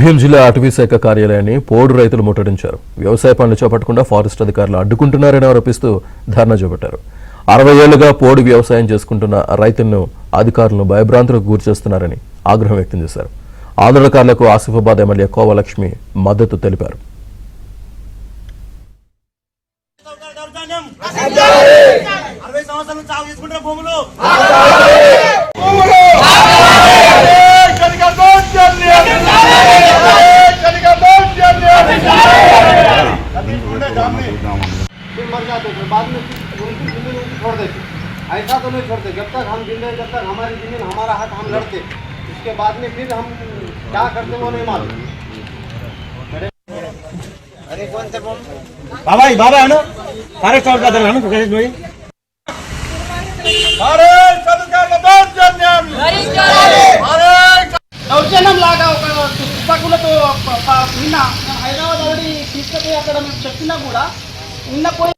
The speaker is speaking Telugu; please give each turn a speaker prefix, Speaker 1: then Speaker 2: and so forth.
Speaker 1: భీం జిల్లా అటవీ శాఖ కార్యాలయాన్ని పోడు రైతులు ముట్టడించారు. వ్యవసాయ పనులు చేపట్టకుండా ఫారెస్ట్ అధికారులు అడ్డుకుంటున్నారని ఆరోపిస్తూ ధర్నా చేపట్టారు. 60 ఏళ్లుగా పోడు వ్యవసాయం చేసుకుంటున్న రైతులను అధికారులను భయభ్రాంతులకు గురిచేస్తున్నారని ఆగ్రహం వ్యక్తం చేశారు. ఆందోళనకారులకు ఆసిఫాబాద్ ఎమ్మెల్యే కోవలక్ష్మి మద్దతు తెలిపారు.
Speaker 2: मर जाते थे, बाद में उनकी जमीन छोड़ देते। ऐसा तो नहीं छोड़ते, जब तक हम जिंदे जब तक हमारी जमीन हमारा हक हम लड़ते, उसके बाद में फिर हम क्या करते वो नहीं मालूम। अरे कौन से बम बाबा ही बाबा है ना, अरे चौक का दर है ना तो कैसे जोई अरे सब का मदद करने अरे దౌర్జన్యం లాగా ఒక తుపాకులతో నిన్న హైదరాబాద్ ఆల్రెడీ తీసుకుపోయి అక్కడ మేము చెప్పినా కూడా నిన్న పోయి